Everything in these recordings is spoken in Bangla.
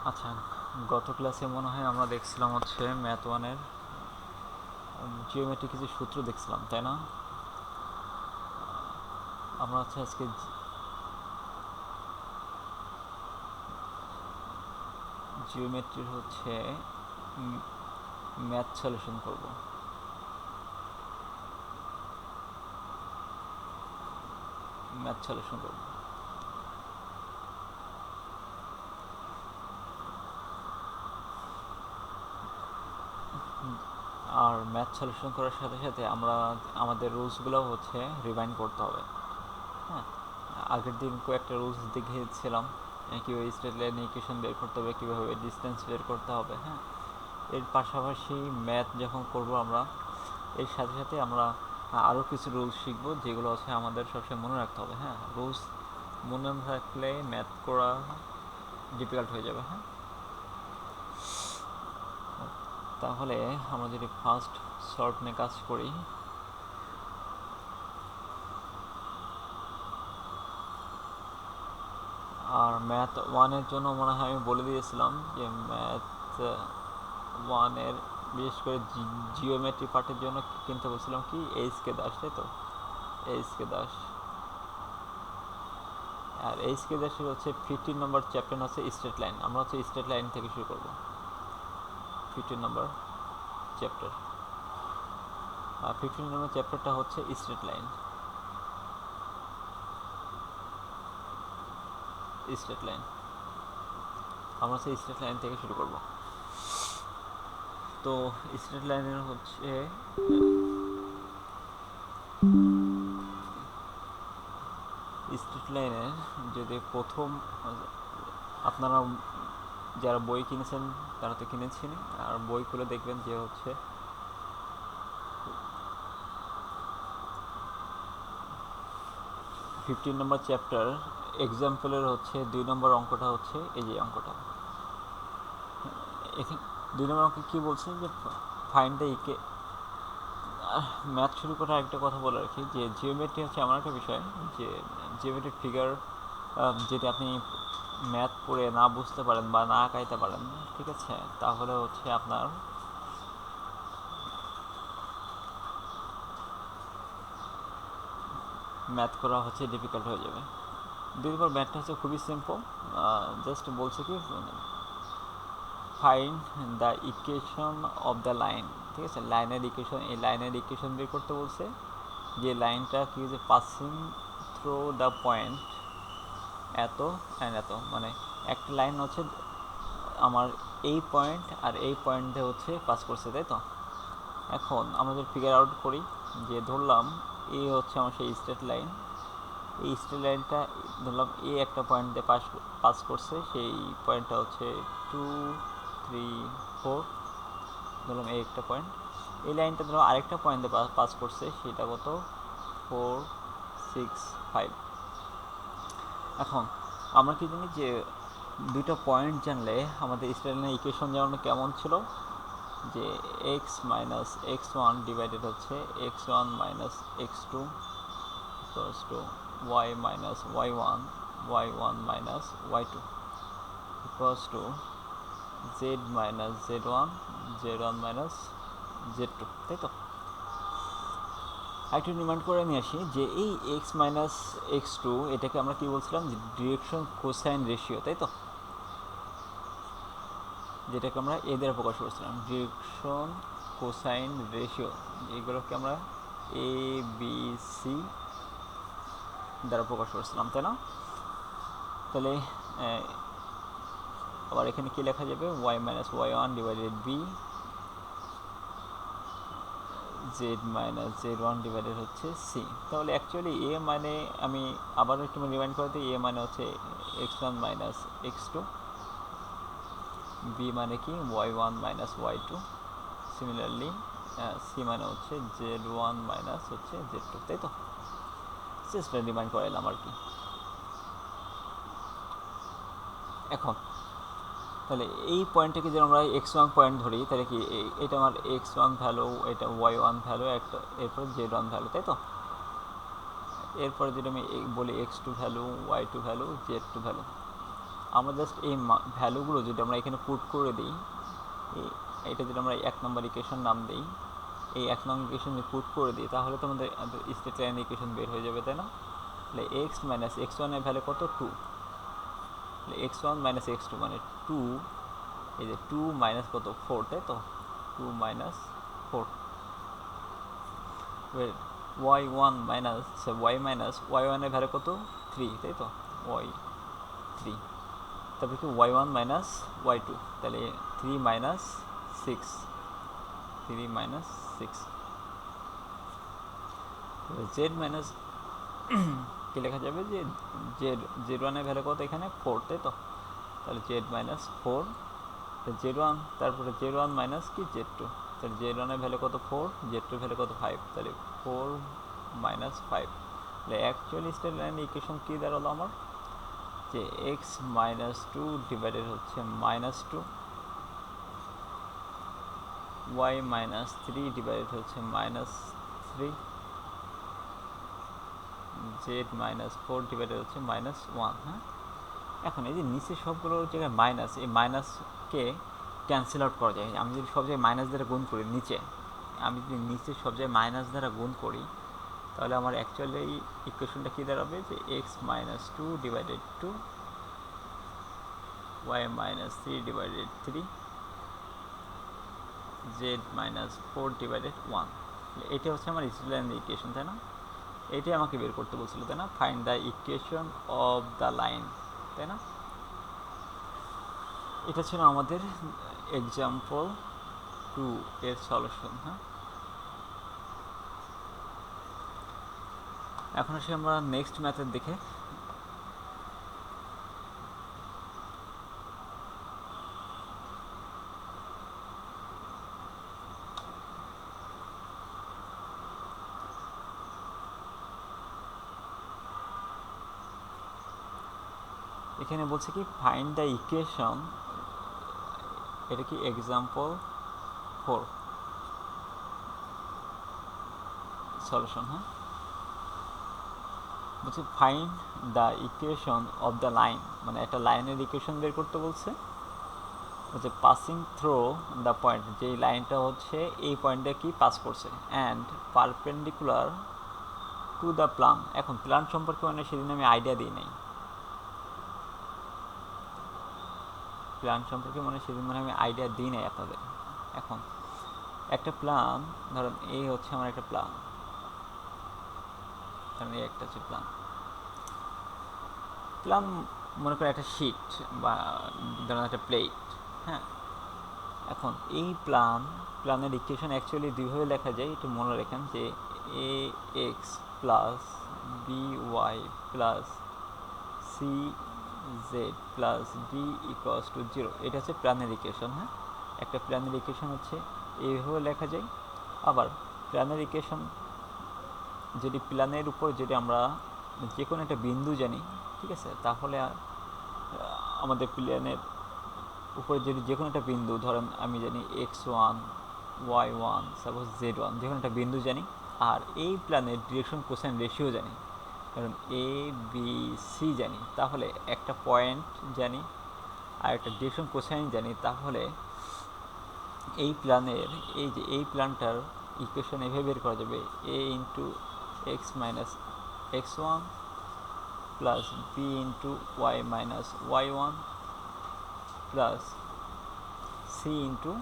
আচ্ছা, গত ক্লাসে মনে হয় আমরা দেখছিলাম হচ্ছে ম্যাথ ওয়ানের জিওমেট্রিক কিছু সূত্র দেখছিলাম, তাই না? আমরা হচ্ছে আজকে জিওমেট্রির হচ্ছে ম্যাথ সলিউশন করব। ম্যাথ সলিউশন করব আর ম্যাথ সলিউশন করার সাথে সাথে আমরা আমাদের রুলসগুলো হচ্ছে রিভাইন্ড করতে হবে। হ্যাঁ, আগের দিন কয়েকটা রুলস দেখিয়েছিলাম, কীভাবে স্ট্রেট লাইন ইকুয়েশন বের করতে হবে, কীভাবে ডিস্টেন্স বের করতে হবে। হ্যাঁ, এর পাশাপাশি ম্যাথ যখন করব আমরা, এর সাথে সাথে আমরা আরও কিছু রুলস শিখবো যেগুলো হচ্ছে আমাদের সবসময় মনে রাখতে হবে। হ্যাঁ, রুলস মনে না রাখলে ম্যাথ করা ডিফিকাল্ট হয়ে যাবে। হ্যাঁ, তাহলে আমরা যদি ফার্স্ট শর্ট নিয়ে কাজ করি, আর ম্যাথ ওয়ানের জন্য মনে হয় আমি বলে দিয়েছিলাম যে ম্যাথ ওয়ানের বিশেষ করে জিওমেট্রি পার্টের জন্য কিনতে বলছিলাম কি এইচ.কে দাস, তাই তো? এইচ.কে দাস। আর এইচ.কে দাসের হচ্ছে 15 নম্বর চ্যাপ্টার হচ্ছে স্ট্রেট লাইন। আমরা হচ্ছে স্ট্রেট লাইন থেকে শুরু করব। 15 নম্বর চ্যাপ্টার, আর 15 নম্বর চ্যাপ্টারটা হচ্ছে স্ট্রেট লাইন। স্ট্রেট লাইন আমরা হচ্ছে স্ট্রেট লাইন থেকে শুরু করব। তো স্ট্রেট লাইনের হচ্ছে স্ট্রেট লাইনের যদি প্রথম, আপনারা যারা বই কিনেছেন তারা তো কিনেছেন, আর বই খুলে দেখবেন যে হচ্ছে 15 নম্বর চ্যাপ্টার এক্সাম্পলের হচ্ছে 2 নম্বর অঙ্কটা হচ্ছে এই যে অঙ্কটা। এখানে 2 নম্বর অঙ্ক কী বলছে যে ফাইন্ড দ্য ইকে। ম্যাথ শুরু করার একটা কথা বলে রাখি যে জিওমেট্রি হচ্ছে এমন একটা বিষয় যে জিওমেট্রিক ফিগার যদি আপনি ম্যাথ পড়ে না বুঝতে পারেন বা না আঁকাইতে পারেন, ঠিক আছে, তাহলে হচ্ছে আপনার ম্যাথ করা হচ্ছে ডিফিকাল্ট হয়ে যাবে। 2 নম্বর ম্যাথটা হচ্ছে খুবই সিম্পল, জাস্ট বলছে কি find the equation of the line. ঠিক আছে, লাইনের ইকুয়েশন, এই লাইনের ইকুয়েশন বের করতে বলছে যে লাইনটা কি যে পাসিং থ্রু দ্য পয়েন্ট এত অ্যান্ড এত, মানে একটা লাইন হচ্ছে আমার এই পয়েন্ট আর এই পয়েন্টে হচ্ছে পাস করছে, তাই তো? এখন আমরা যদি ফিগার আউট করি যে ধরলাম এই হচ্ছে আমার সেই স্ট্রেট লাইন, এই স্ট্রেট লাইনটা ধরলাম এ একটা পয়েন্ট দিয়ে পাস করছে, সেই পয়েন্টটা হচ্ছে 2, 3, 4, ধরলাম এই একটা পয়েন্ট। এই লাইনটা ধরলাম আরেকটা পয়েন্ট দিয়ে পাস করছে, সেটা কত 4, 6, 5। এখন আমরা কি জানি যে দুইটা পয়েন্ট জানলে আমাদের স্ট্রেট লাইনের ইকুয়েশন যেমন কেমন ছিল যে x minus x one divided হচ্ছে x one minus x two equals to y minus y one minus y two equals to z minus z one minus z two, তাই তো? একটু রিমাইন্ড করে নিয়ে আসি যে এই এক্স মাইনাস এক্স টু এটাকে আমরা কী বলছিলাম যে ডিরেকশন কোসাইন রেশিও, তাই তো? যেটাকে আমরা এ দ্বারা প্রকাশ করছিলাম, ডিরেকশন কোসাইন রেশিও, এগুলোকে আমরা এ বি সি দ্বারা প্রকাশ করছিলাম, তাই না? তাহলে আবার এখানে কি লেখা যাবে, y minus y one divided b z minus z one divided হচ্ছে সি। তাহলে অ্যাকচুয়ালি এ মানে, আমি আবার একটু রিমাইন্ড করে দিই, এ মানে হচ্ছে x one minus x two, b মানে কি y one minus y two, similarly c মানে হচ্ছে জেড ওয়ান মাইনাস হচ্ছে জেড টু, তাই তো? জাস্ট রিমাইন্ড করে এলাম আর কি। এখন তাহলে এই পয়েন্টটাকে যদি আমরা এক্স ওয়ান পয়েন্ট ধরি, তাহলে কি এটা আমার এক্স ওয়ান ভ্যালু, এটা ওয়াই ওয়ান ভ্যালু, একটা এরপর জেড ওয়ান ভ্যালু, তাই তো? এরপরে যদি আমি বলি x two value, y two value, z two value, আমরা জাস্ট এই ভ্যালুগুলো যদি আমরা এখানে পুট করে দিই, এটা যদি আমরা 1 নম্বর ইকুয়েশন নাম দিই, এই 1 নম্বর ইকুয়েশন যদি পুট করে দিই তাহলে তো আমাদের স্টেট লাইন ইকুয়েশন বের হয়ে যাবে, তাই না? তাহলে এক্স মাইনাস এক্স ওয়ানের ভ্যালু কত? 2। তাহলে x one minus x two মানে 2, এই যে 2 মাইনাস কত? 4, তাই তো? 2 minus 4। Y one minus y ওয়ানের ভ্যালু কত? 3, তাই তো? ওয়াই 3। তারপরে কি y one minus y two, তাহলে 3 মাইনাস 6, 3 মাইনাস 6। জেড মাইনাস কি লেখা যাবে? যে জেড ওয়ানের ভ্যালু কত এখানে? 4, তাই তো? তাহলে জেড মাইনাস 4, জেড ওয়ান, তারপরে জেড ওয়ান মাইনাস কি? Z two. তাহলে জেড ওয়ানের ভ্যালু কত? 4, জেড টুর ভ্যালু কত? 5, তাহলে 4 মাইনাস 5। তাহলে অ্যাকচুয়ালি স্টেট লাইন ইকুয়েশন কী দাঁড়ালো আমার? যে এক্স মাইনাস 2 ডিভাইডেড হচ্ছে মাইনাস 2, ওয়াই মাইনাস 3 ডিভাইডেড হচ্ছে মাইনাস 3, জেড মাইনাস 4 ডিভাইডেড হচ্ছে মাইনাস 1। হ্যাঁ, এখন এই যে নিচে সবগুলোর জায়গায় মাইনাস, এই মাইনাসকে ক্যান্সেল আউট করা যায়। আমি যদি সব জায়গায় মাইনাস দ্বারা গুণ করি, আমি যদি নিচে সব জায়গায় মাইনাস দ্বারা গুণ করি, তাহলে আমার অ্যাকচুয়ালি এই ইকুয়েশনটা কী দাঁড়াবে? যে x minus 2 divided 2, y minus 3 divided 3, z minus 4 divided 1। এটা হচ্ছে আমার স্টেট লাইন ইকুয়েশন, তাই না? এটাই আমাকে বের করতে বলছিল, তাই না? Find the equation of the line, তাই না? এটা ছিল আমাদের এক্সাম্পল 2 এর সলিউশন। হ্যাঁ, এখন আসি আমরা নেক্সট মেথড দেখে। এখানে বলছে কি ফাইন্ড দ্য ইকুয়েশন, এটা কি এক্সাম্পল 4 সলিউশন। হ্যাঁ, বলছে find the equation of the line, মানে একটা লাইনের ইকুয়েশন বের করতে বলছে। হচ্ছে পাসিং থ্রো দ্য পয়েন্ট, যেই লাইনটা হচ্ছে এই পয়েন্টে কি পাস করছে, and perpendicular to the plan. এখন প্লান সম্পর্কে মানে সেদিন আমি আইডিয়া দিই নাই, প্ল্যান সম্পর্কে সেদিন আমি আইডিয়া দিই নাই আপনাদের। এখন একটা প্ল্যান, ধরেন এই হচ্ছে আমার একটা প্ল্যান, ধরেন এই একটা হচ্ছে প্ল্যান মনে করেন একটা শিট বা ধরেন একটা প্লেট। হ্যাঁ, এখন এই প্ল্যানের ইকুয়েশন অ্যাকচুয়ালি দুইভাবে লেখা যায়, একটু মনে রাখেন। যে a x plus b y plus c z plus d equals to 0, এটা হচ্ছে প্ল্যানের ইকুয়েশন। হ্যাঁ, একটা প্ল্যানের ইকুয়েশন হচ্ছে এইভাবে লেখা যায়। আবার প্ল্যানের ইকুয়েশন যদি প্ল্যানের উপর যদি আমরা যে কোনো একটা বিন্দু জানি, ঠিক আছে, তাহলে আমাদের প্ল্যানের উপরে যদি যে কোনো একটা বিন্দু, ধরেন আমি জানি x1 y1 সাপোজ z1, যে কোনো একটা বিন্দু জানি, আর এই প্ল্যানের ডিরেকশন কোসাইন রেশিও জানি, কারণ এ বি সি জানি, তাহলে একটা পয়েন্ট জানি আর একটা ডিরেকশন কোসাইন জানি, তাহলে এই প্ল্যানের এই প্ল্যানটার ইকুয়েশন এভাবে বের করা যাবে: a into x minus x one plus b into y minus y one plus c into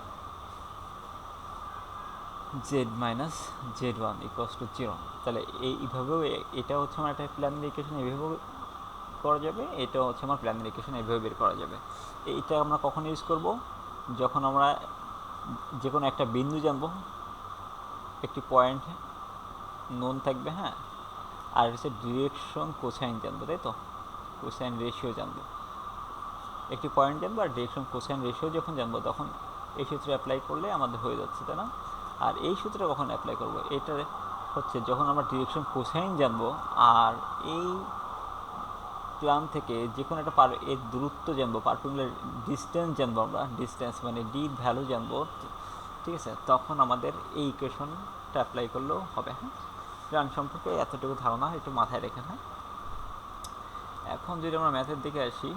z minus z one equals to 0। তাহলে এইভাবেও এটা হচ্ছে আমার একটা প্ল্যানের ইকুয়েশন, এইভাবেও করা যাবে। এটা হচ্ছে আমার প্ল্যানের ইকুয়েশন, এইভাবে বের করা যাবে। এইটা আমরা কখন ইউজ করব? যখন আমরা যে কোনো একটা বিন্দু জানবো, একটি পয়েন্ট নোন থাকবে, হ্যাঁ, আর হচ্ছে ডিরেকশন কোসাইন জানবো, তাই তো? কোসাইন রেশিও জানবো, একটি পয়েন্ট জানবো আর ডিরেকশন কোসাইন রেশিও যখন জানবো, তখন এই সূত্রে অ্যাপ্লাই করলে আমাদের হয়ে যাচ্ছে, তাই না? আর এই সূত্রে কখন অ্যাপ্লাই করবো? এটা হচ্ছে যখন আমরা ডিরেকশন কোসাইন জানবো আর এই প্ল্যান থেকে যে কোনো একটা এর দূরত্ব জানবো, পারপেন্ডিকুলার ডিস্টেন্স জানবো, আমরা ডিস্টেন্স মানে ডি ভ্যালু জানবো, ঠিক আছে, তখন আমাদের এই ইকুয়েশনটা অ্যাপ্লাই করলেও হবে। হ্যাঁ, প্ল্যান সম্পর্কে এতটুকু ধারণা একটু মাথায় রেখে। হ্যাঁ, এখন যদি আমরা ম্যাথের দিকে আসি,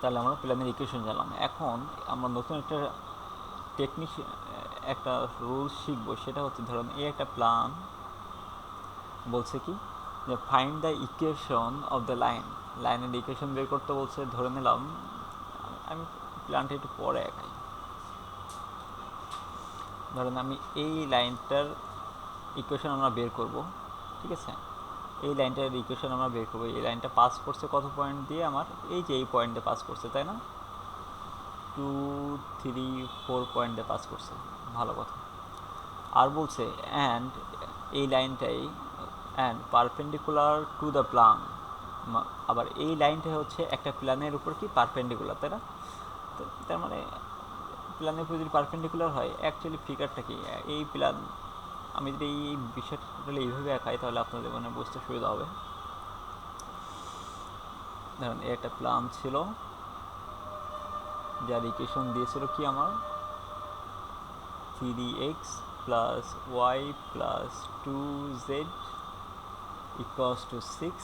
তাহলে আমরা প্ল্যানের ইকুয়েশন জানলাম। এখন আমরা নতুন একটা টেকনিক, একটা রুলস শিখবো, সেটা হচ্ছে ধরুন এই একটা প্ল্যান বলছে কি যে find the equation of the লাইনের ইকুয়েশন বের করতে বলছে। ধরে নিলাম আমি প্ল্যানটা একটু পরে একাই, ধরেন আমি এই লাইনটার ইকুয়েশন আমরা বের করব, ঠিক আছে? এই লাইনটার ইকুয়েশন আমরা বের করবো। এই লাইনটা পাস করছে কত পয়েন্ট দিয়ে? আমার এই যে এই পয়েন্টে পাস করছে, তাই না? 2, 3, 4 পয়েন্ট দিয়ে পাস করছে, ভালো কথা। আর বলছে অ্যান্ড এই লাইনটাই and perpendicular to the plane. আবার এই লাইনটা হচ্ছে একটা প্ল্যানের উপর কি পারপেন্ডিকুলার, তাই না? তার মানে প্ল্যানের উপর যদি পারপেন্ডিকুলার হয়, অ্যাকচুয়ালি ফিগারটা কি? এই প্ল্যান আমি যদি এই বিষয়টা টোটালি এইভাবে আঁকাই তাহলে আপনাদের মানে বুঝতে সুবিধা হবে। ধরুন এই একটা প্ল্যান ছিল যার ইকুয়েশন দিয়েছিল কি আমার 3x plus y plus 2z equals two 6।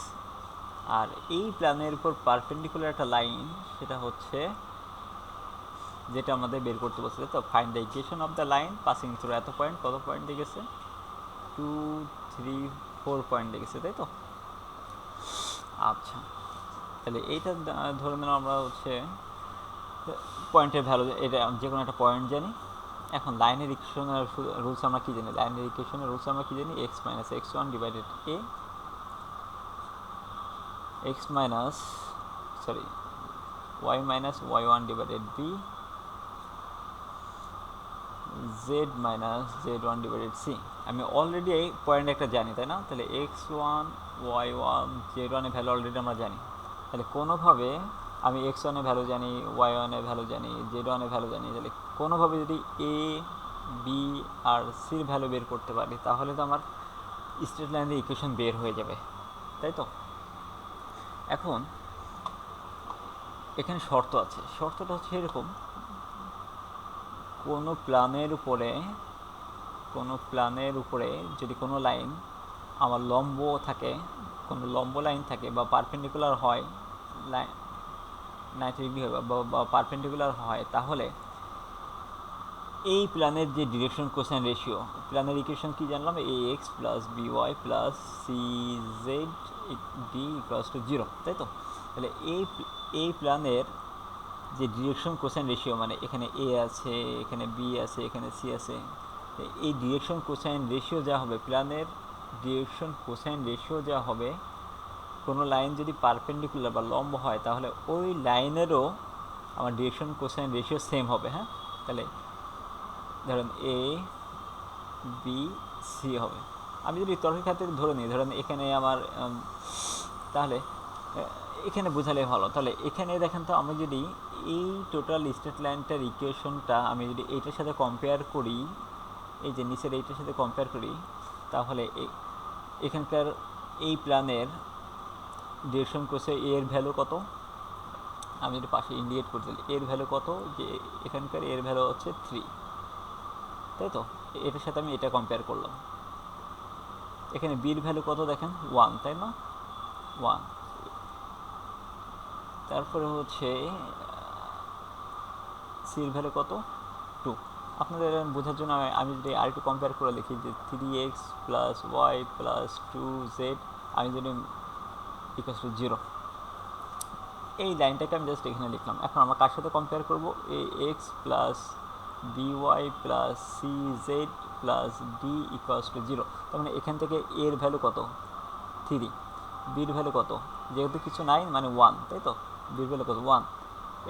আর এই প্ল্যানের উপর পারপেন্ডিকুলার একটা লাইন, সেটা হচ্ছে যেটা আমাদের বের করতে বলছে। তো find the equation of the line passing through এত পয়েন্ট, কত পয়েন্ট দিয়ে গেছে? 2, 3, 4 পয়েন্ট দিয়ে গেছে, তাই তো? আচ্ছা, তাহলে এইটা ধরে নিলাম আমরা হচ্ছে পয়েন্টের ভ্যালু, এটা যে কোনো একটা পয়েন্ট জানি। এখন লাইনের ইকুয়েশনের রুলস আমরা কী জানি? লাইনের ইকুয়েশনের রুলস আমরা কী জানি? x minus x1 divided a, y minus y1 divided b, z minus z1 divided c। আমি অলরেডি এই পয়েন্ট একটা জানি, তাই না? তাহলে x1, y1, z1 এর ভ্যালু অলরেডি আমরা জানি। তাহলে কোনোভাবে আমি x1 এর ভ্যালু জানি, y1 এর ভ্যালু জানি, z1 এর ভ্যালু জানি, তাহলে কোনোভাবে যদি a, b আর c এর ভ্যালু বের করতে পারি তাহলে তো আমার স্ট্রেট লাইনের ইকুয়েশন বের হয়ে যাবে, তাই তো? এখন এখানে শর্ত আছে। শর্তটা হচ্ছে এরকম, কোনো প্ল্যানের উপরে যদি কোনো লাইন আমার লম্ব থাকে, কোনো লম্ব লাইন থাকে বা পারপেন্ডিকুলার হয়, 90 ডিগ্রি হয় বা পারপেন্ডিকুলার হয়, তাহলে এই প্ল্যানের যে ডিরেকশন কোসাইন রেশিও, প্ল্যানের ইকুয়েশন কি জানলাম? ax plus by plus cz d equals to 0, তাই তো? তাহলে এই প্ল্যানের যে ডিরেকশন কোসাইন রেশিও, মানে এখানে a আছে, এখানে b আছে, এখানে c আছে, এই ডিরেকশন কোসাইন রেশিও যা হবে, প্ল্যানের ডিরেকশন কোসাইন রেশিও যা হবে, কোনো লাইন যদি পারপেন্ডিকুলার বা লম্ব হয় তাহলে ওই লাইনেরও আমার ডিরেকশন কোসাইন রেশিও সেম হবে। হ্যাঁ, তাহলে ধরেন a, b, c হবে। আমি যদি তর্কের ক্ষেত্রে ধরে নিই, ধরেন এখানে আমার তাহলে এখানে বোঝালে ভালো। তাহলে এখানে দেখেন তো, আমি যদি এই টোটাল স্ট্রেট লাইনটার ইকুয়েশনটা আমি যদি এইটার সাথে কম্পেয়ার করি, এই যে নিচের এইটার সাথে কম্পেয়ার করি, তাহলে এখানকার এই প্ল্যানের ডিরেকশন কোসে এর ভ্যালু কত? আমি যদি পাশে ইন্ডিকেট করতে এর ভ্যালু কত, যে এখানকার এর ভ্যালু হচ্ছে 3, তাই তো? এটার সাথে আমি এটা কম্পেয়ার করলাম। এখানে বির ভ্যালু কত দেখেন? 1, তাই না? 1। তারপরে হচ্ছে সির ভ্যালু কত? 2। আপনাদের বোঝার জন্য আমি যদি আর একটু কম্পেয়ার করে লিখি যে 3x plus y plus 2z আমি যদি ইকুয়ালস টু 0, এই লাইনটাকে আমি জাস্ট এখানে লিখলাম। এখন আমরা কার সাথে কম্পেয়ার করবো? ax plus by plus cz plus d equals to 0। তার মানে এখান থেকে এর ভ্যালু কত? 3, বির ভ্যালু কত? যেহেতু কিছু নাই মানে 1, তাই তো? বির ভ্যালু কত? 1।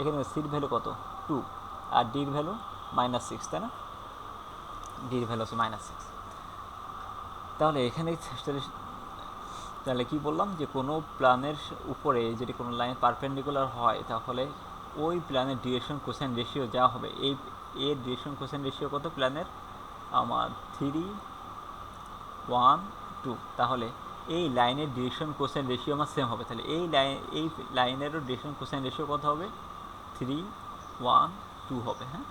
এখানে সির ভ্যালু কত? 2। আর ডির ভ্যালু -6, তাই না? ডির ভ্যালু হচ্ছে -6। তাহলে এখানে তাহলে কি বললাম, যে কোনো প্ল্যানের উপরে যদি কোনো লাইন পারপেন্ডিকুলার হয় তাহলে ওই প্ল্যানের ডিরেকশন কোসাইন রেশিও যা হবে, এর ডিরেকশন কোসাইন রেশিও কত প্ল্যানের? আমার 3, 1, 2। তাহলে এই লাইনের ডিরেকশন কোসাইন রেশিও আমার সেম হবে। তাহলে এই লাইনেরও ডিরেকশন কোসাইন রেশিও কত হবে? 3, 1, 2 হবে। হ্যাঁ,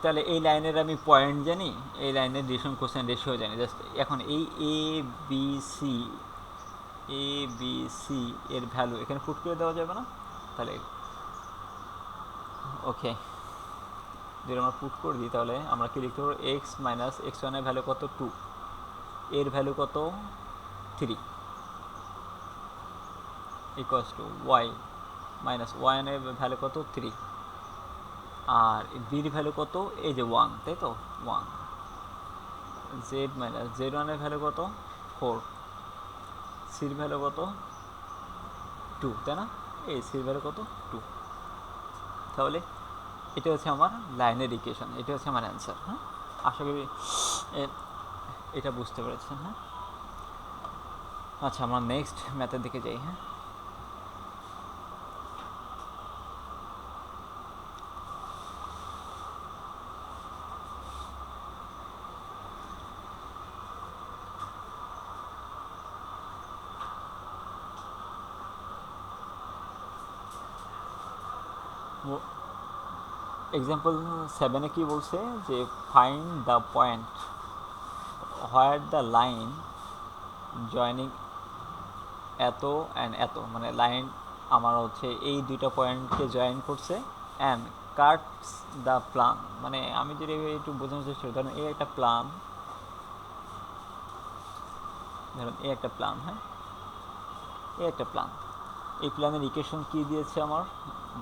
তাহলে এই লাইনের আমি পয়েন্ট জানি, এই লাইনের ডিরেকশন কোসাইন রেশিও জানি। জাস্ট এখন এই A B C A B C এর ভ্যালু এখানে পুট করে দেওয়া যাবে না? তাহলে ওকে, যদি আমরা পুট করে দিই তাহলে আমরা কি লিখতে পারবো, এক্স মাইনাস এক্স ওয়ানের ভ্যালু কত 2, এর ভ্যালু কত 3 ইকুয়ালস টু ওয়াই মাইনাস ওয়ানের ভ্যালু কত 3, আর বির ভ্যালু কত, এই যে 1, তাই তো 1, জেড মাইনাস জেড ওয়ানের ভ্যালু কত 4, সির ভ্যালু কত 2, তাই না? এই সির ভ্যালু কত 2। তাহলে এটা হচ্ছে আমার লাইনের ইকুয়েশন, এটা হচ্ছে আমার অ্যান্সার। হ্যাঁ, আশা করি এটা বুঝতে পেরেছেন। হ্যাঁ, আচ্ছা আমরা নেক্সট ম্যাথের দিকে যাই। হ্যাঁ, এক্সাম্পল 7-এ কি বলছে যে find the point where the line joining এত অ্যান্ড এত, মানে লাইন আমার হচ্ছে এই দুইটা পয়েন্টকে জয়েন করছে, অ্যান্ড কাটস দ্য প্লান। মানে আমি যদি একটু বোঝানোর চেষ্টা করি, ধরুন এই একটা প্লান, ধরুন এই একটা প্লান, হ্যাঁ এই একটা প্লান, এই প্ল্যানের ইকুয়েশন কি দিয়েছে আমার,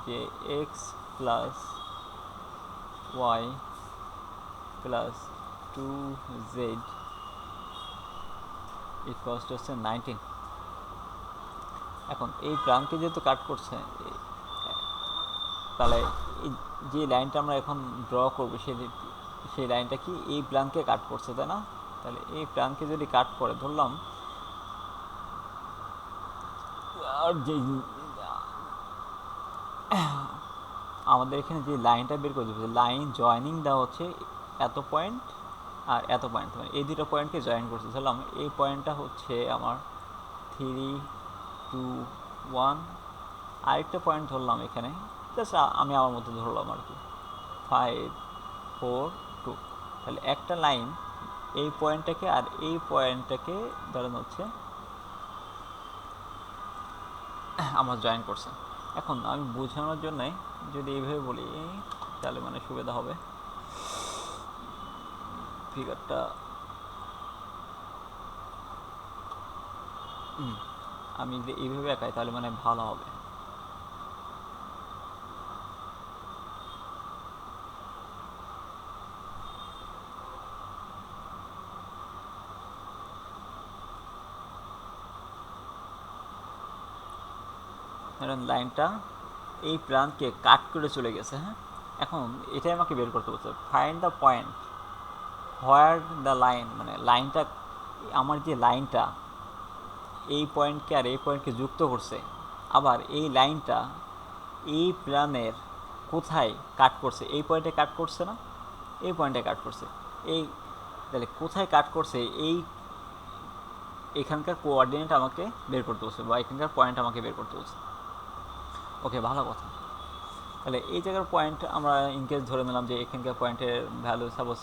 যে x plus y plus 2z equals to হচ্ছে 19। এখন এই প্ল্যানকে যেহেতু কাট করছে, তাহলে এই যে লাইনটা আমরা এখন ড্র করবো সেই লাইনটা কি এই প্ল্যানকে কাট করছে, তাই না? তাহলে এই প্ল্যানকে যদি কাট করে, ধরলাম আর যে আমাদের এখানে যে লাইনটা বের করে দেবে, লাইন জয়েনিং দেওয়া হচ্ছে এত পয়েন্ট আর এত পয়েন্ট, মানে এই দুটো পয়েন্টকে জয়েন করছে। ধরলাম এই পয়েন্টটা হচ্ছে আমার 3, 2, 1, আরেকটা পয়েন্ট ধরলাম এখানে, জাস্ট আমি আমার মতো ধরলাম আর কি 5, 4, 2। তাহলে একটা লাইন এই পয়েন্টটাকে আর এই পয়েন্টটাকে ধরেন হচ্ছে আমার জয়েন করছে। এখন আমি বোঝানোর জন্য যদি এইভাবে বলি তাহলে মানে সুবিধা হবে, ফিগারটা আমি যদি এইভাবে আঁকাই তাহলে মানে ভালো হবে। ধরেন লাইনটা এই প্ল্যানকে কাট করে চলে গেছে। হ্যাঁ, এখন এটাই আমাকে বের করতে বলছে, find the point where the line, মানে লাইনটা আমার যে লাইনটা এই পয়েন্টকে আর এই পয়েন্টকে যুক্ত করছে, আবার এই লাইনটা এই প্ল্যানের কোথায় কাট করছে, এই পয়েন্টে কাট করছে না, এই পয়েন্টে কাট করছে, এই তাহলে কোথায় কাট করছে এই এখানকার কোঅর্ডিনেট আমাকে বের করতে বলছে, বা এখানকার পয়েন্ট আমাকে বের করতে বলছে। ওকে, ভালো কথা। তাহলে এই জায়গার পয়েন্ট আমরা ইনকেস ধরে নিলাম যে এখানকার পয়েন্টের ভ্যালু সাপোজ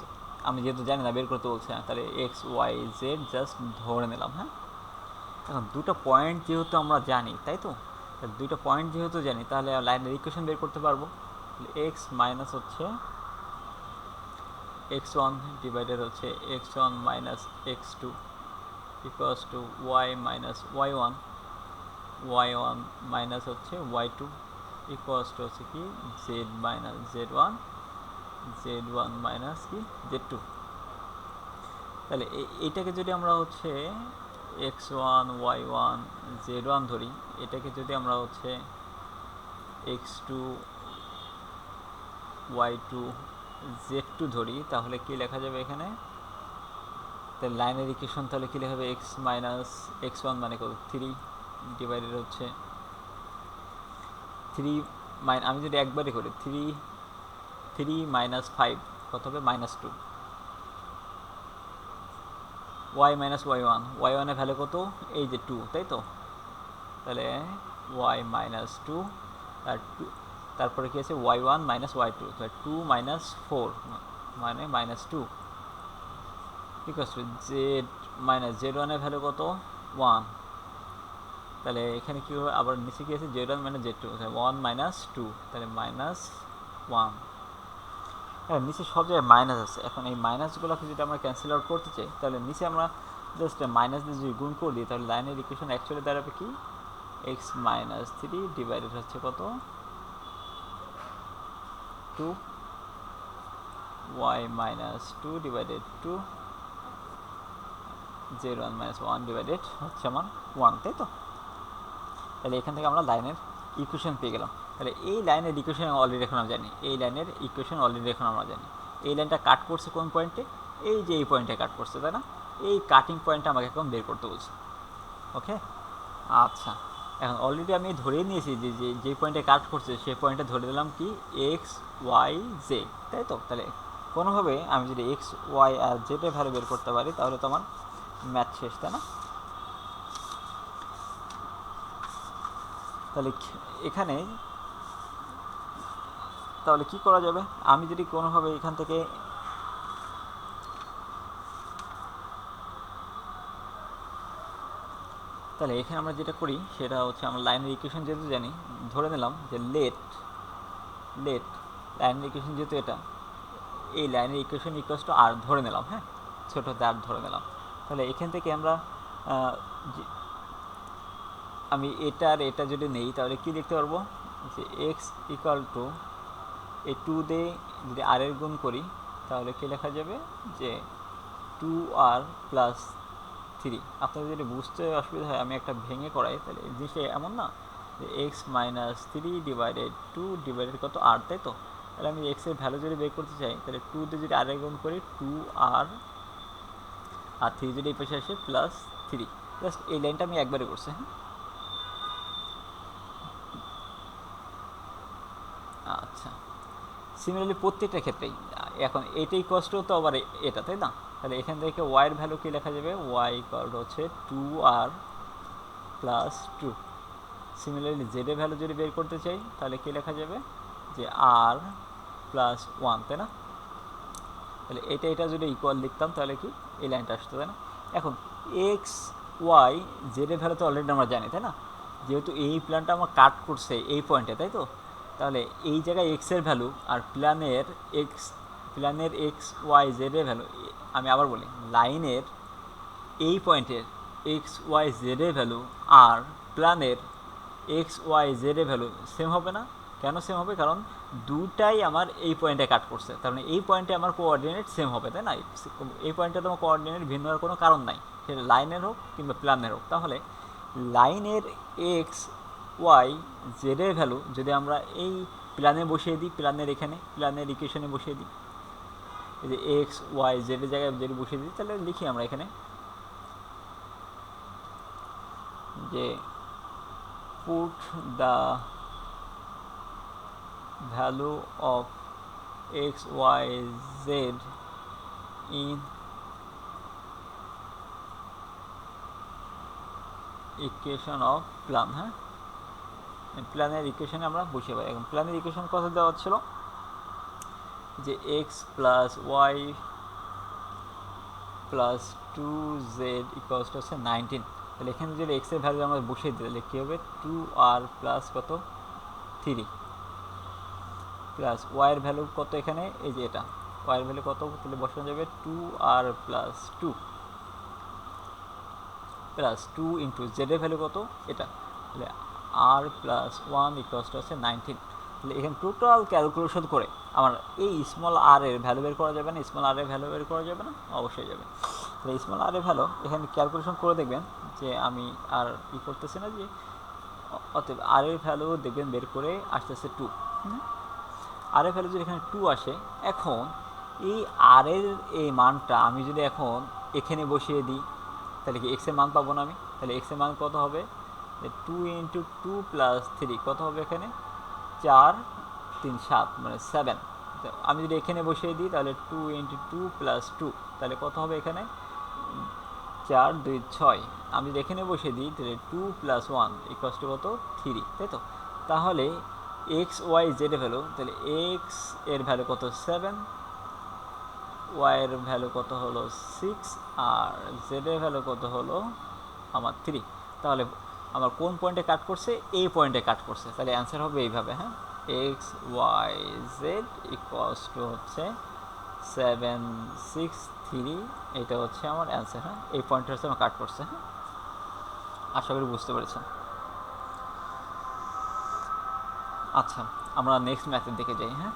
আমি যেহেতু জানি না বের করতে বলছে, তাহলে এক্স ওয়াই জেড জাস্ট ধরে নিলাম। হ্যাঁ, এখন দুটো পয়েন্ট যেহেতু আমরা জানি, তাই তো, দুইটা পয়েন্ট যেহেতু জানি তাহলে লাইনের ইকুয়েশন বের করতে পারবো। এক্স মাইনাস হচ্ছে x1 ডিভাইডেড হচ্ছে x1 minus x2 equals to y minus y1, y1 minus হচ্ছে y2 ইকুয়ালস টু হচ্ছে কি z minus z1, z1 minus কি z2। তাহলে এইটাকে যদি আমরা হচ্ছে x1 y1 z1 ধরি, এটাকে যদি আমরা হচ্ছে x2 y2 z2 ধরি, তাহলে কি লেখা যাবে এখানে, তাহলে লাইনের ইকুয়েশন তাহলে কি লেখা হবে, x মাইনাস x1 মানে কত 3 ডিভাইডেড হচ্ছে 3 আমি যদি একবারই করি 3 মাইনাস 5 কত হবে -2, y মাইনাস y1 এর ভ্যালু কত, এই যে 2, তাই তো, তাহলে y মাইনাস 2 আর 2, তারপরে কি আছে y1 মাইনাস y2, তাহলে 2 মাইনাস 4 মানে -2 equals two z minus z1 এর ভ্যালু কত 1, তাহলে এখানে কি হবে, আবার নিচে কি আছে z1 মাইনাস z2, তাহলে 1 মাইনাস 2, তাহলে মাইনাস 1। হ্যাঁ, নিচে সব জায়গায় মাইনাস আছে। এখন এই মাইনাসগুলোকে যদি আমরা ক্যান্সেল আউট করতে চাই, তাহলে নিচে আমরা জাস্ট মাইনাস দিয়ে যদি গুণ করে দিই, তাহলে লাইনের ইকুয়েশন অ্যাকচুয়ালি দাঁড়াবে কি, এক্স মাইনাস 3 ডিভাইডেড হচ্ছে কত, 2 y minus 2 divided 2 z1 minus 1 divided হচ্ছে আমার 1, তাই তো? তাহলে এখান থেকে আমরা লাইনের ইকুয়েশন পেয়ে গেলাম। তাহলে এই লাইনের ইকুয়েশন অলরেডি এখন আমরা জানি, এই লাইনের ইকুয়েশন অলরেডি এখন আমরা জানি। এই লাইনটা কাট করছে কোন পয়েন্টে, এই যে এই পয়েন্টে কাট করছে, তাই না? এই কাটিং পয়েন্টটা আমাকে এখন বের করতে বলছে। ওকে, আচ্ছা, এখন অলরেডি আমি ধরে নিয়েছি যে যে পয়েন্টে কাট করছে সেই পয়েন্টে ধরে দিলাম কি এক্স ওয়াই জেড, তাই তো? তাহলে কোনোভাবে আমি যদি এক্স ওয়াই আর জেডের ভ্যালু বের করতে পারি তাহলে তো আমার ম্যাথ শেষ, তাই না? তাহলে এখানে তাহলে কি করা যাবে, আমি যদি কোনোভাবে এখান থেকে তাহলে এখানে আমরা যেটা করি সেটা হচ্ছে আমরা লাইনের ইকুয়েশন যেহেতু জানি, ধরে নিলাম যে লেট লাইনের ইকুয়েশন যেহেতু এটা, এই লাইনের ইকুয়েশন ইকুয়ালস টু আর ধরে নিলাম, হ্যাঁ, ছোটো আর ধরে নিলাম। তাহলে এখান থেকে আমরা আমি এটা আর এটা যদি নেই তাহলে কি লিখতে পারবো, যে এক্স ইকুয়াল টু এই 2 দিয়ে যদি আর এর গুণ করি তাহলে কি লেখা যাবে, যে 2r প্লাস 3। আপনাদের যদি বুঝতে অসুবিধা হয় আমি একটা ভেঙে করাই, তাহলে এই জিনিসটা এমন না যে এক্স মাইনাস 3 ডিভাইডেড 2 ডিভাইডেড কত আর, তাই তো? তাহলে আমি এক্সের ভ্যালু যদি বের করতে চাই তাহলে 2 দিয়ে যদি আর এর গুণ করি 2r আর 3 যদি এই পাশে আসে প্লাস 3। জাস্ট এই লাইনটা আমি একবারে করছি, হ্যাঁ। আচ্ছা, সিমিলারলি প্রত্যেকটা ক্ষেত্রেই এখন এটাই কষ্ট তো আবার এটা, তাই না? তাহলে এখান থেকে ওয়াইয়ের ভ্যালু কি লেখা যাবে, ওয়াই ইকুয়াল হচ্ছে 2r প্লাস 2। সিমিলারলি জেডের ভ্যালু যদি বের করতে চাই তাহলে কি লেখা যাবে, যে আর প্লাস 1, তাই না? তাহলে এটা যদি ইকুয়াল লিখতাম তাহলে কি এই লাইনটা আসতো, তাই না? এখন এক্স ওয়াই জেডের ভ্যালু তো অলরেডি আমরা জানি, তাই না? যেহেতু এই প্ল্যানটা আমার কাট করছে এই পয়েন্টে, তাই তো? তাহলে এই জায়গায় এক্সের ভ্যালু আর প্ল্যানের এক্স ওয়াই জেডের ভ্যালু, আমি আবার বলি লাইনের এই পয়েন্টের এক্স ওয়াই জেডের ভ্যালু আর প্ল্যানের এক্স ওয়াই জেডের ভ্যালু সেম হবে না। কেন সেম হবে, কারণ দুটাই আমার এই পয়েন্টে কাট করছে, তার মানে এই পয়েন্টে আমার কোঅর্ডিনেট সেম হবে, তাই না? এই পয়েন্টে তোমার কোঅর্ডিনেট ভিন্ন হওয়ার কোনো কারণ নাই, সেটা লাইনের হোক কিংবা প্ল্যানের হোক। তাহলে লাইনের এক্স ওয়াই জেডের ভ্যালু যদি আমরা এই প্ল্যানে বসিয়ে দিই, প্ল্যানের এখানে প্ল্যানের ইকুয়েশনে বসিয়ে দিই, এই যে এক্স ওয়াই জেডের জায়গায় যদি বসিয়ে দিই তাহলে লিখি আমরা এখানে যে put the value of x y z in equation of plan, হ্যাঁ, প্ল্যানের ইকুয়েশনে আমরা বসিয়ে পাই। এখন প্ল্যানের ইকুয়েশন কত দেওয়া ছিল, যে x plus y plus 2z equals to হচ্ছে 19। তাহলে এখানে যদি এক্সের ভ্যালু আমরা বসিয়ে দিই তাহলে কী হবে, 2r প্লাস কত 3 প্লাস ওয়াইয়ের ভ্যালু কত, এখানে এই যে এটা ওয়াইয়ের ভ্যালু কত, তাহলে বসানো যাবে 2r প্লাস 2 প্লাস 2 ইন্টু জেডের ভ্যালু কত এটা, তাহলে r প্লাস 1 ইকুয়ালস টু হচ্ছে 19। তাহলে এখানে টোটাল ক্যালকুলেশন করে আমার এই স্মল আর এর ভ্যালু বের করা যাবে না, স্মল আর এর ভ্যালু বের করা যাবে না, অবশ্যই যাবে। তাহলে স্মল আর এর ভ্যালু এখানে ক্যালকুলেশন করে দেখবেন যে আমি আর ই করতেছি না, যে অতএব আর এর ভ্যালু দেখবেন বের করে আসতেছে 2। আর এর ভ্যালু যদি এখানে 2 আসে, এখন এই আর এর এই মানটা আমি যদি এখন এখানে বসিয়ে দিই তাহলে কি এক্সের মান পাবো না আমি? তাহলে এক্সের মান কত হবে, 2 ইন্টু 2 প্লাস 3 কত হবে, এখানে 4 3 7 মানে 7। আমি যদি এখানে বসিয়ে দিই তাহলে 2 ইন্টু 2 প্লাস 2 তাহলে কত হবে, এখানে 4 2 6। আমি যদি এখানে বসিয়ে দিই তাহলে 2 প্লাস 1 ইকুয়ালস টু কত 3, তাই তো? তাহলে এক্স ওয়াই জেডের ভ্যালু, তাহলে এক্স এর ভ্যালু কত 7, ওয়াই এর ভ্যালু কত হলো 6 আর জেডের ভ্যালু কত হলো আমার 3। তাহলে আমার কোন পয়েন্টে কাট করছে, এই পয়েন্টে কাট করছে, তাহলে অ্যান্সার হবে এইভাবে, হ্যাঁ, x y z equals to হচ্ছে 763, এটা হচ্ছে আমার অ্যান্সার, হ্যাঁ, এই পয়েন্টটা হচ্ছে আমার কাট করছে, হ্যাঁ, আশা করি বুঝতে পেরেছেন। আচ্ছা, আমরা নেক্সট ম্যাথের দিকে যাই, হ্যাঁ।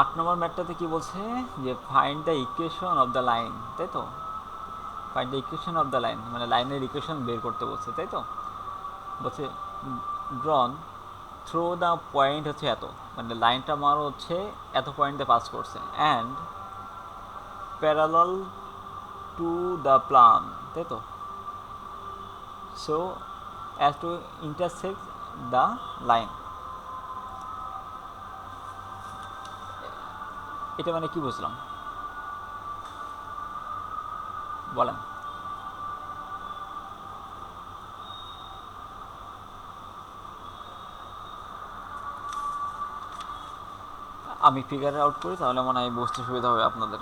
আট নম্বর ম্যাথটাতে কি বলছে যে find the equation of the line, তাই তো, find the equation of the line মানে লাইনের ইকুয়েশন বের করতে বলছে, তাই তো, বলছে ড্রন থ্রো দ্য পয়েন্ট হচ্ছে এত, মানে লাইনটা আমার হচ্ছে এত পয়েন্টে পাস করছে, and parallel to the plan, তাই তো, so as to intersect the line. এটা মানে কি বুঝলাম বলেন? আমি ফিগার আউট করি, তাহলে মনে হয় বুঝতে সুবিধা হবে আপনাদের।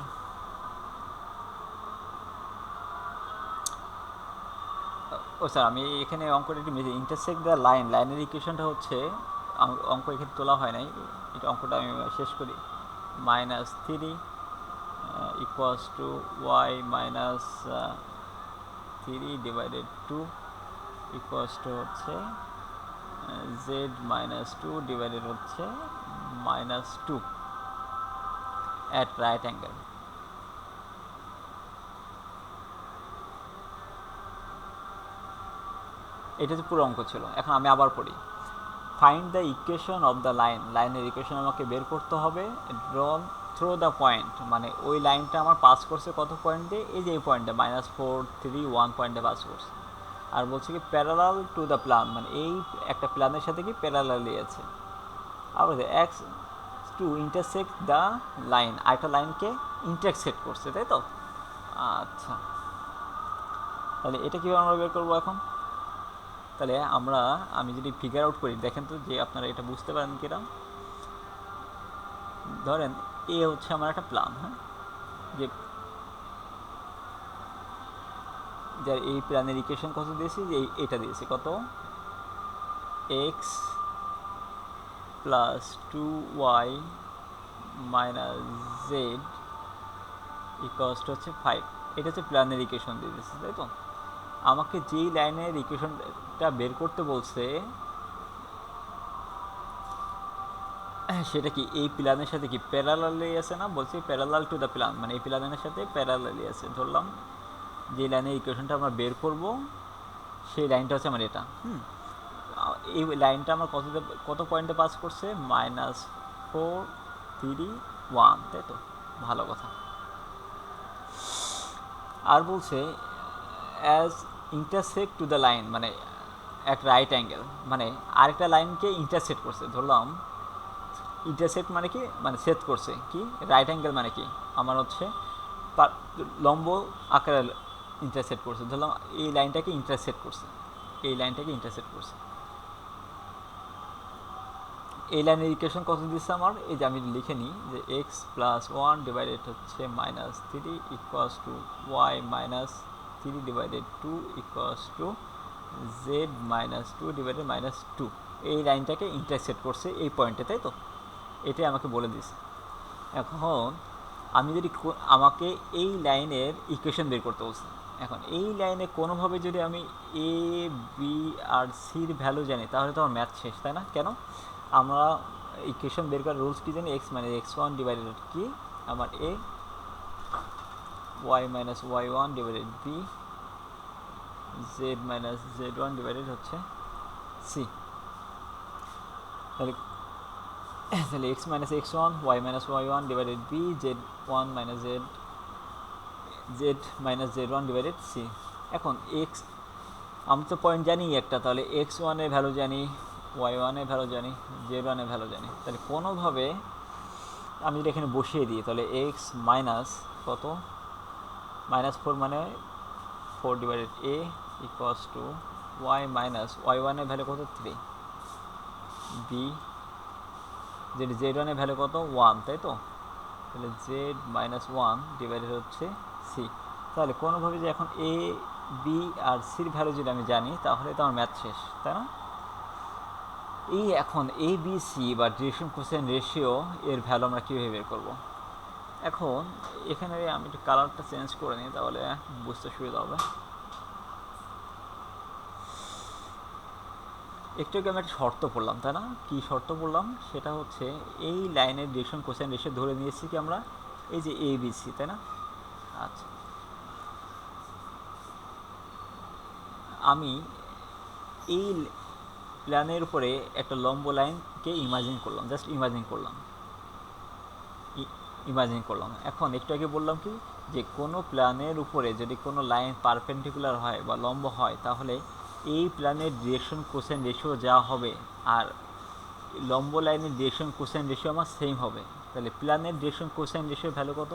ও স্যার, আমি এখানে অঙ্কটা একটু মিলে, ইন্টারসেক্ট দ্য লাইন, লাইনের ইকুয়েশনটা হচ্ছে, অঙ্ক এখানে তোলা হয় নাই, এটা অঙ্কটা আমি শেষ করি। -3 equals to y -3 divided 2 equals to হচ্ছে জেড -2 ডিভাইডেড হচ্ছে -2 অ্যাট রাইট অ্যাঙ্গেল। এটা তো পুরো অঙ্ক ছিল। এখন আমি আবার পড়ি, find the equation of the line, লাইনের ইকুয়েশন আমাকে বের করতে হবে, ড্রন থ্রো দ্য পয়েন্ট, মানে ওই লাইনটা আমার পাস করছে কত পয়েন্টে, এই যে এই পয়েন্টে -4 3 1 পয়েন্টে পাস করছে। আর বলছে কি প্যারালাল টু দ্য প্ল্যান, মানে এই একটা প্ল্যানের সাথে কি প্যারালালি আছে। আবার x two intersect the line, আরেকটা লাইনকে ইন্টারসেক্ট করছে, তাই তো। আচ্ছা, তাহলে এটা কীভাবে আমরা বের করবো এখন? তাহলে আমি যদি ফিগার আউট করি, দেখেন তো যে আপনারা এটা বুঝতে পারেন কিনা। ধরেন এ হচ্ছে আমার একটা প্ল্যান, হ্যাঁ, যে যার এই প্ল্যানের ইকুয়েশন কত দিয়েছি, যে এটা দিয়েছি কত, x plus 2y minus Z equals to হচ্ছে 5, এটা হচ্ছে প্ল্যানের ইকুয়েশন দিয়ে দিয়েছে, তাই তো। আমাকে যেই লাইনের ইকুয়েশনটা বের করতে বলছে সেটা কি এই প্ল্যানের সাথে কি প্যারালালি আছে না, বলছি প্যারালাল টু দ্য প্ল্যান, মানে এই প্ল্যানের সাথে প্যারালালি আছে। ধরলাম যে লাইনের ইকুয়েশনটা আমরা বের করব সেই লাইনটা হচ্ছে আমার এটা, এই লাইনটা আমার কত পয়েন্টে পাস করছে, -4 3 1, তাই তো, ভালো কথা। আর বলছে as intersect to the line, মানে এক রাইট অ্যাঙ্গেল, মানে আরেকটা লাইনকে ইন্টারসেক্ট করছে। ধরলাম ইন্টারসেক্ট মানে কি, মানে সেট করছে কি, রাইট অ্যাঙ্গেল মানে কি, আমার হচ্ছে লম্ব আকারে ইন্টারসেক্ট করছে। ধরলাম এই লাইনটাকে ইন্টারসেক্ট করছে, এই লাইনটাকে ইন্টারসেক্ট করছে। এই লাইনের ইকুয়েশন কত দিচ্ছে আমার, এই যে আমি লিখে নিই যে এক্স প্লাস 1 ডিভাইডেড হচ্ছে -3 equals to y -3 divided 2 equals to z -2 divided -2, এই লাইনটাকে ইন্টারসেক্ট করছে এই পয়েন্টে, তাই তো, এটাই আমাকে বলে দিছে। এখন আমি যদি আমাকে এই লাইনের ইকুয়েশন বের করতে বলছি, এখন এই লাইনে কোনোভাবে যদি আমি A B R sir value জানি, তাহলে তো আমার ম্যাথ শেষ, তাই না? কেন, আমরা ইকুয়েশন বের করার রুলস কি জানি, এক্স x1 ডিভাইডেড কি আমার a, y y1 divided b, z z1 divided হচ্ছে সি। তাহলে x x1 y y1 divided b, z1 z1 divided c. এখন এক্স আমি তো পয়েন্ট জানি একটা, তাহলে x1 ভ্যালু জানি, y1 ভ্যালু জানি, z1 ভ্যালু জানি, তাহলে কোনোভাবে আমি যদি এখানে বসিয়ে দিই তাহলে এক্স মাইনাস কত, -4 মানে 4/a equals to y minus y ওয়ানের ভ্যালু কত 3, বি যেটি জেড ওয়ানের ভ্যালু কত 1, তাই তো? তাহলে জেড -1 ডিভাইডেড হচ্ছে সি। তাহলে কোনোভাবে যে এখন A B R sir value যদি আমি জানি তাহলে তো আমার ম্যাথ শেষ, তাই না? এই এখন এ বি সি বা ডিরেকশন কোএফিসিয়েন্ট রেশিও এর ভ্যালু আমরা কীভাবে বের করবো? এখন এখানে আমি একটু কালারটা চেঞ্জ করে নিই, তাহলে বুঝতে সুবিধা হবে। একটু আগে আমি একটা শর্ত পড়লাম, তাই না? কী শর্ত পড়লাম? সেটা হচ্ছে এই লাইনের ডিরেকশন কোএফিসিয়েন্ট রেশিও ধরে নিয়েছি কি আমরা, এই যে এ বি সি, তাই না? আচ্ছা, আমি এই প্ল্যানের উপরে একটা লম্ব লাইনকে ইমাজিন করলাম, জাস্ট ইমাজিন করলাম। এখন একটু আগে বললাম কি, যে কোনো প্ল্যানের উপরে যদি কোনো লাইন পারপেন্ডিকুলার হয় বা লম্ব হয়, তাহলে এই প্ল্যানের ডিরেকশন কোএফিসিয়েন্ট রেশিও যা হবে আর লম্ব লাইনের ডিরেকশন কোএফিসিয়েন্ট রেশিও আমার সেম হবে। তাহলে প্ল্যানের ডিরেকশন কোএফিসিয়েন্ট রেশিওর ভ্যালু কত?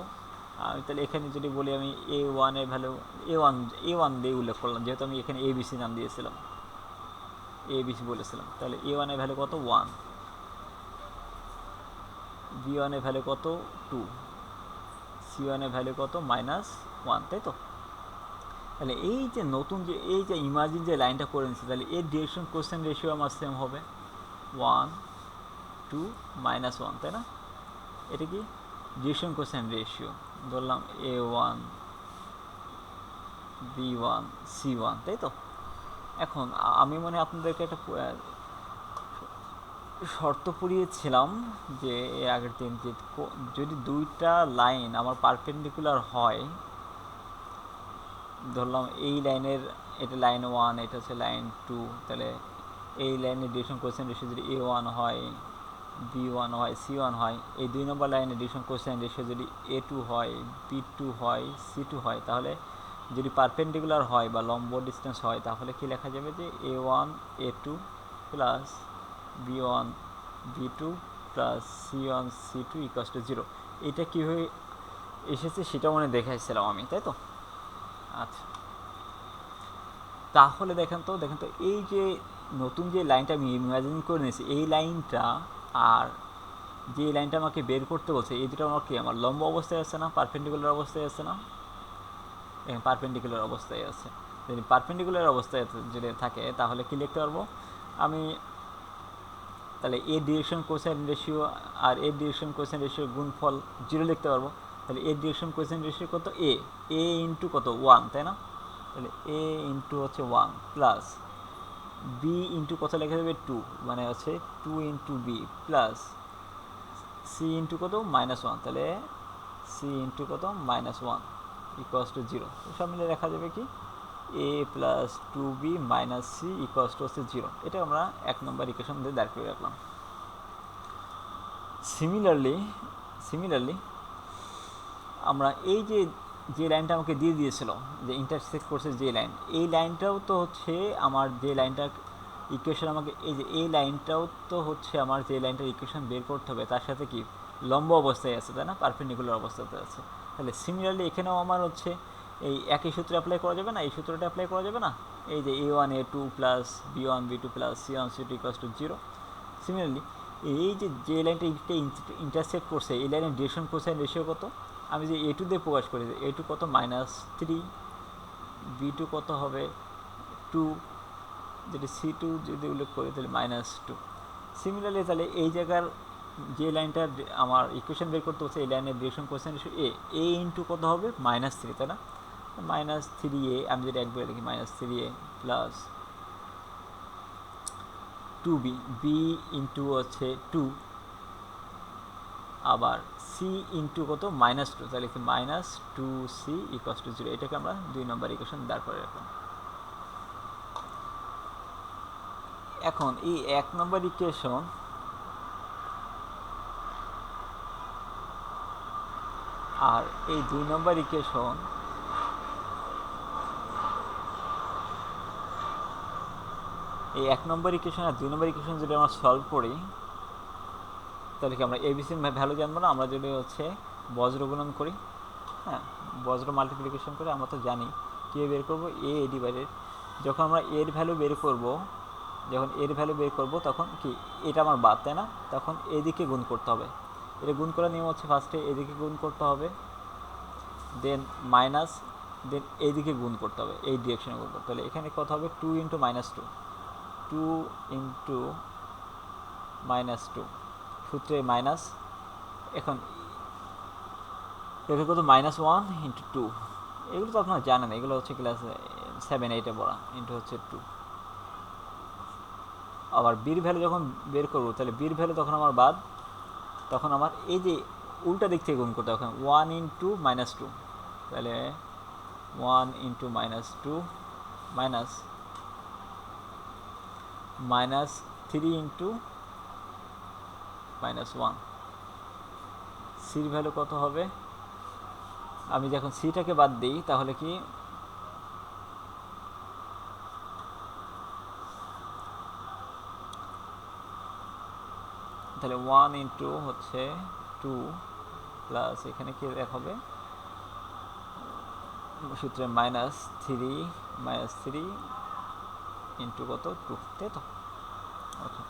আমি তাহলে এখানে যদি বলি আমি a1 এর ভ্যালু a1 দিয়ে উল্লেখ করলাম, যেহেতু আমি এখানে abc নাম দিয়েছিলাম, abc বলেছিলাম। তাহলে a1 এর ভ্যালু কত 1, b1 এর ভ্যালু কত 2, c1 এর ভ্যালু কত -1, তাই তো? তাহলে এই যে নতুন যে এই যে ইমাজিন যে লাইনটা করে নিচ্ছি, তাহলে এর ডিরেকশন কোএফিসিয়েন্ট রেশিও আমার সেম হবে 1 2 -1, তাই না? এটা কি ডিরেকশন কোএফিসিয়েন্ট রেশিও, ধরলাম a1 b1 c1, তাই তো? এখন আমি মনে আপনাদেরকে একটা শর্ত পড়িয়েছিলাম যে আগের দিন, যে যদি দুইটা লাইন আমার পারপেন্ডিকুলার হয়, ধরলাম এই লাইনের, এটা লাইন 1, এটা হচ্ছে লাইন 2, তাহলে এই লাইনের ডিরেকশন কোএফিসিয়েন্ট রেশিও যদি a1 হয়, b1 হয়, c1 হয়, এই 2 নম্বর লাইনের ডিরেকশন কোএফিসিয়েন্ট রেশিও যদি a2 হয়, b2 হয়, c2 হয়, তাহলে যদি পারপেন্ডিকুলার হয় বা লম্ব ডিস্টেন্স হয়, তাহলে কি লেখা যাবে যে a1 a2 plus b1 b2 plus c1 c2 equals to 0। এটা কীভাবে এসেছে সেটা মনে দেখাইছিলাম আমি, তাই তো? আচ্ছা, তাহলে দেখেন তো এই যে নতুন যে লাইনটা আমি ইমাজিন করে নিয়েছি, এই লাইনটা আর যে লাইনটা আমাকে বের করতে বলছে, এই দুটো আমাকে আমার লম্ব অবস্থায় আছে না পারপেন্ডিকুলার অবস্থায় আছে না? এখানে পারপেন্ডিকুলার অবস্থায় আছে। যদি পারপেন্ডিকুলার অবস্থায় যদি থাকে তাহলে কি লিখতে পারবো আমি? তাহলে এ ডিরেকশন কোএফিসিয়েন্ট রেশিও আর এ ডিরেকশন কোএফিসিয়েন্ট রেশিও গুণফল 0 লিখতে পারবো। তাহলে এ ডিরেকশন কোএফিসিয়েন্ট রেশিও কত? এ ইন্টু কত 1, তাই না? তাহলে এ ইন্টু হচ্ছে 1 প্লাস বি ইন্টু কত লেখা যাবে 2, মানে হচ্ছে 2 into b plus c into কত -1, তাহলে সি ইন্টু কত -1 ইকুয়ালস টু 0। সব মিলে লেখা যাবে কি a plus 2b minus c equals to হচ্ছে 0। এটা আমরা 1 নম্বর ইকুয়েশন দিয়ে দাঁড় করে রাখলাম। সিমিলারলি আমরা এই যে লাইনটা আমাকে দিয়ে দিয়েছিল, যে ইন্টারসেক্ট করছে যে লাইন, এই লাইনটাও তো হচ্ছে আমার যে লাইনটা ইকুয়েশন আমাকে, এই যে এই লাইনটাও তো হচ্ছে আমার যে লাইনটার ইকুয়েশন বের করতে হবে, তার সাথে কি লম্ব অবস্থায় আছে, তাই না? পারপেন্ডিকুলার অবস্থাতে আছে। তাহলে সিমিলারলি এখানেও আমার হচ্ছে এই একই সূত্র অ্যাপ্লাই করা যাবে না? এই সূত্রটা অ্যাপ্লাই করা যাবে না? এই যে a1 a2 plus b1 b2 plus c1 c2 equals to 0। Similarly এই যে লাইনটা ইন্টারসেক্ট করছে, এই লাইনের ডিরেকশন কোসাইন রেশিও কত? আমি যে a2 দিয়ে প্রকাশ করি, a2 কত -3, b2 কত হবে 2, যদি c2 যদি উল্লেখ করি তাহলে -2। সিমিলারলি তাহলে এই জায়গার যে লাইনটা আমার ইকুয়েশন বের করতে হচ্ছে, এই লাইনের ডিরেকশন কোসাইন রেশিও এ ইন্টু কত হবে -3, তাই না? -3a, আমি যদি একবারে দেখি -3a plus 2b, B into হচ্ছে 2, আবার সি ইন্টু কত -2, তাহলে কি -2c ইকুয়ালস টু 0। এটাকে আমরা 2 নম্বর ইকুয়েশন দাঁড় করে রাখলাম। এখন এই 1 নম্বর ইকুয়েশন আর এই 2 নম্বর ইকুয়েশন, এই 1 নম্বর ইকুয়েশন আর 2 নম্বর ইকুয়েশন যদি আমরা সলভ করি, তাহলে কি আমরা এবিসির ভ্যালু জানবো না? আমরা যদি হচ্ছে বজ্র গুণন করি, হ্যাঁ বজ্র মাল্টিপ্লিকেশন করে আমরা তো জানি কীভাবে বের করবো, এ ডিভাইডেড, যখন আমরা এর ভ্যালু বের করব, যখন এর ভ্যালু বের করব তখন কি এটা আমার বাদ, তাই না? তখন এদিকে গুণ করতে হবে। এটা গুণ করার নিয়ম হচ্ছে ফার্স্টে এদিকে গুণ করতে হবে, দেন মাইনাস, দেন এইদিকে গুণ করতে হবে, এই ডিরেকশনে গুণ করতে হবে। এখানে কত হবে? 2 into minus two, 2 into minus two, সূত্রে মাইনাস, এখন এখানে কত? মাইনাস 1 ইন্টু 2, এগুলো তো আপনারা জানেন, এগুলো হচ্ছে ক্লাস 7-8-এ পড়া, ইন্টু হচ্ছে 2। আবার বির ভ্যালু যখন বের করবো, তাহলে বির ভ্যালু তখন আমার বাদ, তখন আমার এই যে উল্টা দিক থেকে গুণ করতে হবে, 1 ইন্টু মাইনাস টু, তাহলে 1 into minus two minus minus 3 into minus 1, সির ভ্যালু কত হবে? আমি যখন সিটাকে বাদ দিই তাহলে কি তাহলে 1 ইন্টু হচ্ছে 2 প্লাস এখানে কি হবে সূত্রে মাইনাস 3 ইন্টু কত? 2, তাই তো? ওকে,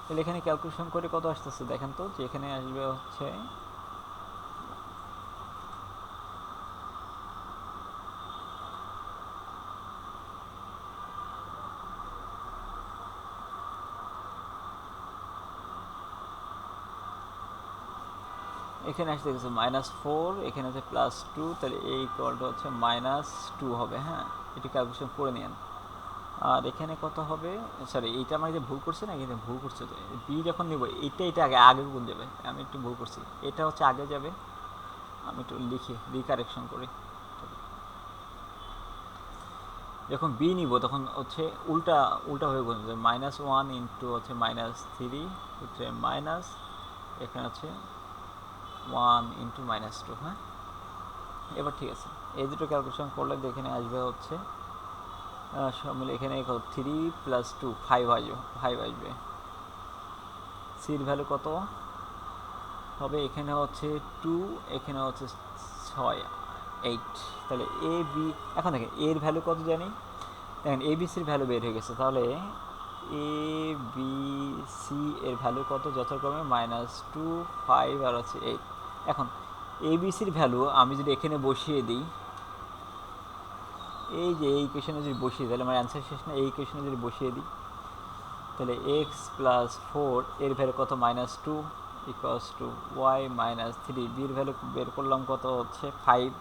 তাহলে এখানে ক্যালকুলেশন করে কত আসতেছে দেখেন তো, যে এখানে আসবে হচ্ছে এখানে আসতে গেছে -4, এখানে হচ্ছে +2, তাহলে এই ইকুয়ালটা হচ্ছে -2 হবে। হ্যাঁ, এটি ক্যালকুলেশন করে নিন। আর এখানে কত হবে? সরি, এইটা আমার যে ভুল করছে না, এখানে ভুল করছে, যে বি যখন নিব এটা আগে গুণ যাবে, আমি একটু ভুল করছি, এটা হচ্ছে আগে যাবে, আমি একটু লিখি রিকারেকশন করি। যখন বি নিব তখন হচ্ছে উল্টা হয়ে গুণ যাবে, -1 ইন্টু হচ্ছে -3 হচ্ছে মাইনাস, এখানে হচ্ছে 1 ইন্টু -2। হ্যাঁ, এবার ঠিক আছে, এই দুটো ক্যালকুলেশন করলে এখানে আসবে হচ্ছে সব মিলে এখানে 3 + 2 5 আসবে। সির ভ্যালু কত হবে? এখানে হচ্ছে 2, এখানে হচ্ছে 6 8, তাহলে এ বি, এখন দেখেন এর ভ্যালু কত জানি, দেখেন এ বি সির ভ্যালু বের হয়ে গেছে, তাহলে এ বি সি এর ভ্যালু কত? যথাক্রমে -2 5 আর হচ্ছে 8। এখন এ বি সির ভ্যালু আমি যদি এখানে বসিয়ে দিই, এই যে এই ইকুয়েশনে যদি বসিয়ে দিই, তাহলে আমার অ্যান্সার শেষ না, এই ইকুয়েশনে যদি বসিয়ে দিই তাহলে x + 4 এর ভ্যালু কত? -2 ইকুয়ালস টু y -3, বির ভ্যালু বের করলাম কত? হচ্ছে 5,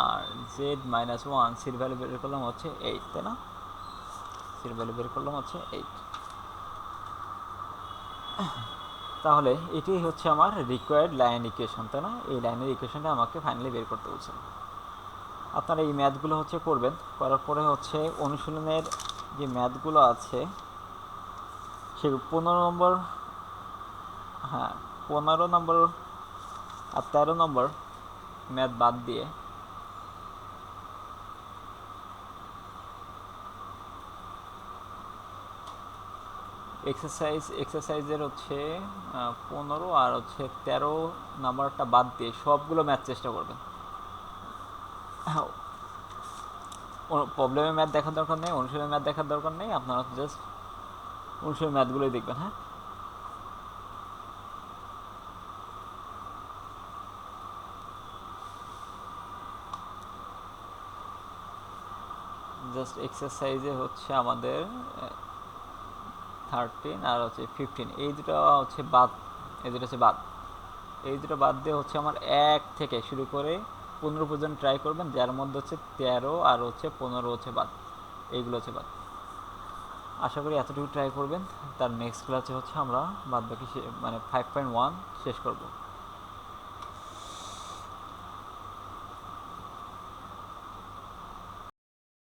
আর z -1 সির ভ্যালু বের করলাম হচ্ছে 8, তাই না? সির ভ্যালু বের করলাম হচ্ছে 8। তাহলে এটি হচ্ছে আমার রিকোয়ার্ড লাইন ইকুয়েশন, তাই না? এই লাইনের ইকুয়েশনটা আমাকে ফাইনালি বের করতে বলছে। আপনারা এই ম্যাথগুলো হচ্ছে করবেন, করার পরে হচ্ছে অনুশীলনের যে ম্যাথগুলো আছে সেগুলো 15 নম্বর, হ্যাঁ 15 নম্বর আর 13 নম্বর ম্যাথ বাদ দিয়ে এক্সারসাইজের হচ্ছে 15 আর হচ্ছে 13 নাম্বারটা বাদ দিয়ে সবগুলো ম্যাথ চেষ্টা করবেন। প্রবলেমের ম্যাথ দেখার দরকার নেই, অনুশীলনের ম্যাথ দেখার দরকার নেই, আপনারা জাস্ট অনুশীলনের ম্যাথগুলোই দেখবেন। হ্যাঁ, জাস্ট এক্সারসাইজে হচ্ছে আমাদের 13 আর হচ্ছে 15, এই দুটো হচ্ছে বাদ, এই দুটো হচ্ছে বাদ, এই দুটো বাদ দিয়ে হচ্ছে আমার 1 থেকে শুরু করে 15 পর্যন্ত ট্রাই করবেন, যার মধ্যে হচ্ছে 13 আর হচ্ছে 15 হচ্ছে বাদ, এইগুলো হচ্ছে বাদ। আশা করি এতটুকু ট্রাই করবেন, তার নেক্সট ক্লাসে হচ্ছে আমরা বাদ বাকি মানে 5.1 শেষ করব।